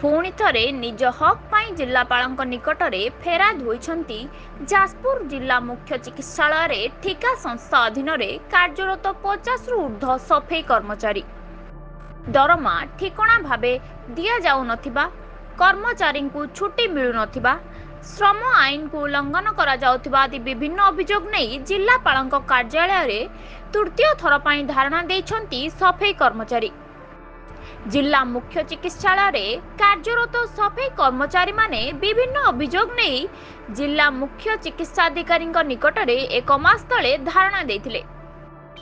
पुणी थरे निज हक पाई जिलापाल निकटरे फेराद होइछंती जाजपुर जिला मुख्य चिकित्सालय ठिका संस्था अधीन कार्यरत 50 रु ऊर्ध्व सफेई कर्मचारी दरमा ठिकणा भावे दिया जाउ नथिबा, कर्मचारी को छुट्टी मिलु नथिबा, श्रम आईन को उल्लंघन करा जाउथिबा आदि विभिन्न अभियोग नहीं जिलापाल कार्यालय तृतीय थर पाई धारणा देइछंती सफेई कर्मचारी। जिला मुख्य चिकित्सालय कार्यरत सफेई कर्मचारी माने विभिन्न अभियोग नहीं जिला मुख्य चिकित्साधिकारी निकटरे एक मास तले धारणा देथिले।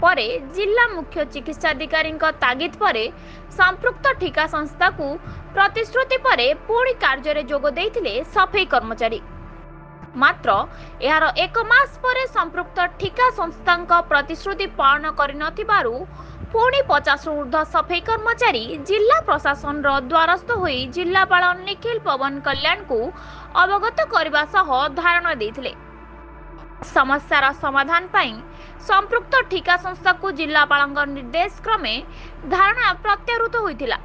परे जिला मुख्य चिकित्साधिकारी तागिद परे संपृक्त ठिका संस्था को प्रतिश्रुति परे पुणी कार्य जोग देथिले सफेई कर्मचारी। मात्र यार एक मास परे संपृक्त ठिका संस्था प्रतिश्रुति पालन करिनथिबारु पुणी 50 रु ऊर्ध्व सफेई कर्मचारी जिला प्रशासन द्वारस्थ होई जिलापाल निखिल पवन कल्याण को अवगत करने सह धारणा देथिले। समस्यार समाधान पाई संपृक्त ठिका संस्था को जिलापाल निर्देश क्रमे धारणा प्रत्याहृत होइतिला।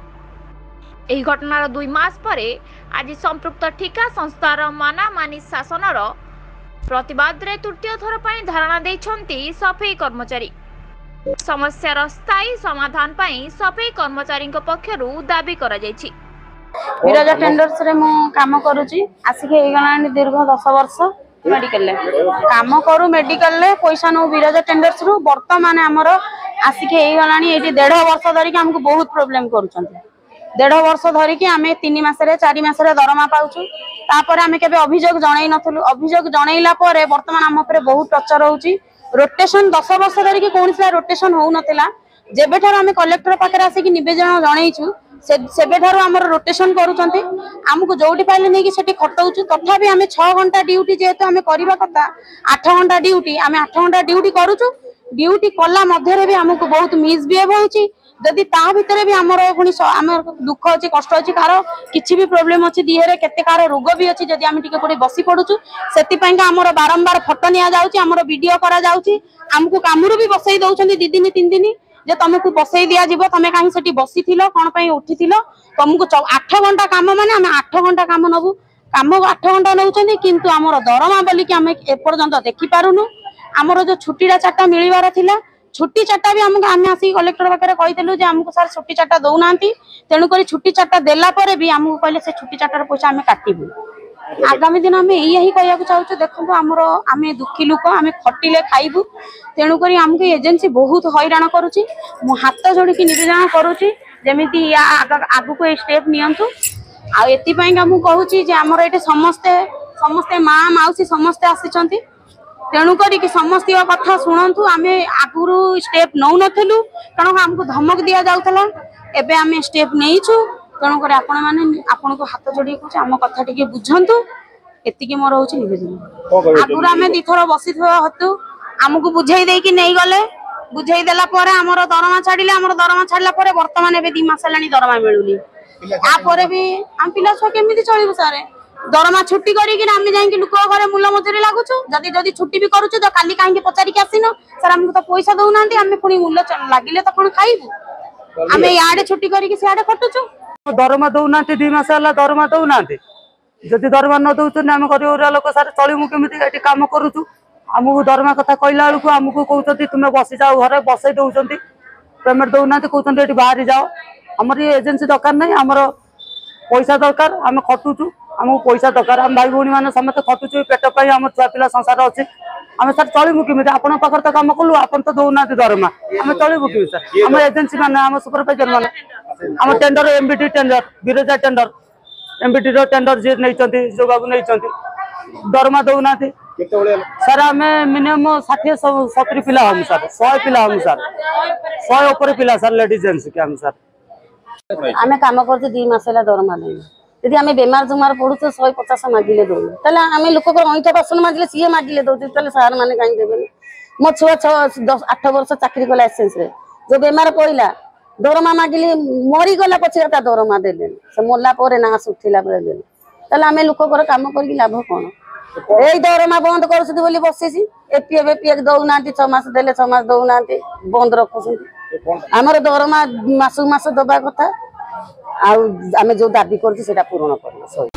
एही घटनार 2 मास परे आज संपृक्त ठिका संस्थार मानामानी शासनर प्रतिवाद रे तृतीय थर पाई धारणा देइछंती सफेई कर्मचारी। समस्यार स्थायी समाधान पाई सफेई कर्मचारी पक्षरु दाबी करा जायछि। विराजा टेंडर्स रे मो काम करूची आसिके हेगलानी दीर्घ 10 वर्ष मेडिकल ले काम करू। मेडिकल ले पैसा नो विराजा टेंडर्स रु वर्तमान हमर आसिके हेगलानी एटी 1.5 वर्ष धरि के हमको बहुत प्रॉब्लम करूचंती। 1.5 वर्ष धरि के आमे 3 मास रे 4 मास रे दरमा पाउछु। तापर आमे केबे अभियोग जणाई नथलु। अभियोग जणाइला परे वर्तमान हम ऊपर बहुत टर्चर होउची। रोटेशन 10 वर्ष धरि के कोनसा रोटेशन हो नथिला। जेबेठार आमे कलेक्टर पाखरे आसी कि निवेदन जणाइछु सेबेठार हमर रोटेशन करूचंती। हमको जोटी पाइले नै कि सेठी खटौछु। तथापि आमे 6 घंटा ड्यूटी जेहेतु आमे करिबा कथा 8 घंटा ड्यूटी आमे 8 घंटा ड्यूटी करूछु। ड्यूटी कला मध्य रे भी हमको बहुत मिसबिहेव होउची। जदि ता भितरे भी हमर पुनी हमर दुख अछि कष्ट अछि कार किछि भी प्रॉब्लम अछि दिहेरे केते कार रोग भी अछि। जदि आमे टिके कोडी बसी पडुछु सेति पय का हमर बारंबार फोटो निया जाउची हमर वीडियो करा जाउची। हमको कामरु भी बसई दउछंती 2 दिन 3 दिन जे तुमको बसई दिया जिवो तमे काहे सेठी बसी थिलो कोन पय उठी थिलो। तुमको 8 घंटा काम माने हमें 8 घंटा काम नबु काम 8 घंटा नउछंती किंतु हमर दरमा बोली कि हमें ए पर्यंत देखि पारुनु। हमर जो छुट्टीडा चाटा मिलिवार थिला छुट्टी चाटा भी हमको आमे आसी कलेक्टर पाखरे कहितलु जे हमको सर छुट्टी चाटा दउनांती तेनु करी छुट्टी चाटा देला परे भी हमको कहले से छुट्टी चाटार पैसा हमें काटिबु। आगामी दिन हमें यही कहया चाहूँ देखो हमर आमे दुखी लोक आमे खटिले खाइबु तेणु करी हमको एजेंसी बहुत हैरान करूची। मो हाथ जोड़ी की निवेदन करूची जेमिति आगु को स्टेप नियंतु। आ एति पय का मु कहूची जे हमर एटे समस्ते माँ माउसी समस्ते आसीचंती तेणु करी कि समस्त कथा शुणु। आमे आगुरु स्टेप नौ नथलु कारण हमको धमक दिया जाउतला एबे आमे स्टेप नेइछु। तेणु करी आपण माने आपण को हाथ जोड़ी कहूची हम कथा टिके बुझंतु। एतिकी मोर होची निवेदन। आगुरु आमे दिथर बसिथवा हतु हमको बुझाई देकी नहीं गले बुझाई देला परे हमर दरमा छाडिले हमर दरमा छाडला परे वर्तमान एबे 2 मास लानी दरमा मिलुनी। आ परे भी हम पिला छ केमिति चलिबु सारे दरमा छुट्टी करी कि आमे जाई कि लोक घरे मूल मजूरी लागुछु। जदी छुट्टी भी करूछु तो काली काहे पचारी के आसीनो सर हमको तो पैसा दउनांती आमे पुनी मूल लागिले तो कोन खाइबु। आमे याडे छुट्टी करी कि सियाडे खटुछु। दरमा दउनांती 2 मास होला दरमा दउनांती। जदी दरमा न दउछु आमे गरीब लोक सर चलिमु केमिति एठी काम करूछु। हमको दरमा कथा कहला बेलू आमको कहते तुम्हें बसी जाओ घरे बसई दौरान पेमेंट दौना कहते ये बाहरी जाओ। आमर ये एजेंसी दरकार ना आमर पैसा दरकार आम खटुचु आमको पैसा दरकार आम भाई भौणी मैंने समस्त खटुचु पेट पर आम छुआ पिला संसार अच्छे आम सर चलू केमी आपण पाखे तो कम कलु आप दौना दरमा आम चलू कि सर आम एजेंसी मैंने आम सुपरवाइजर मैंने आम tender MBT tender Viraja tender MBT tender जी नहीं जो बाबू नहीं दरमा दौना सर आम मिनिमम 60-70 पिला हम सर 100 पिला हम सर 100 ऊपर पिला सर लेडीज जेंट्स के हम सर आमे काम करते 2 मास होला दरमा नै यदि आमे बेमार जुमार पडु तो 150 मागिले दो तले आमे लोक को अंठा पासन मागिले सीए मागिले दो तले सर माने काई देबे। मो छुआ 10-8 वर्ष चाकरी कला एसेंस रे जो बेमार पइला दरमा मागिले मरी गला पछे ता दरमा देले से मोला परे ना सुथिला बेले तले आमे लोक को काम करी लाभ कोन ए दरमा बंद करछथि बोली बसेछि एपीएफ दउना 6 मास देले 6 मास दउना बंद रखुछथि। हमर दरमा मासु मास दबा कथा आउ आमे जो दाबी करूँ सेटा पूरण करना।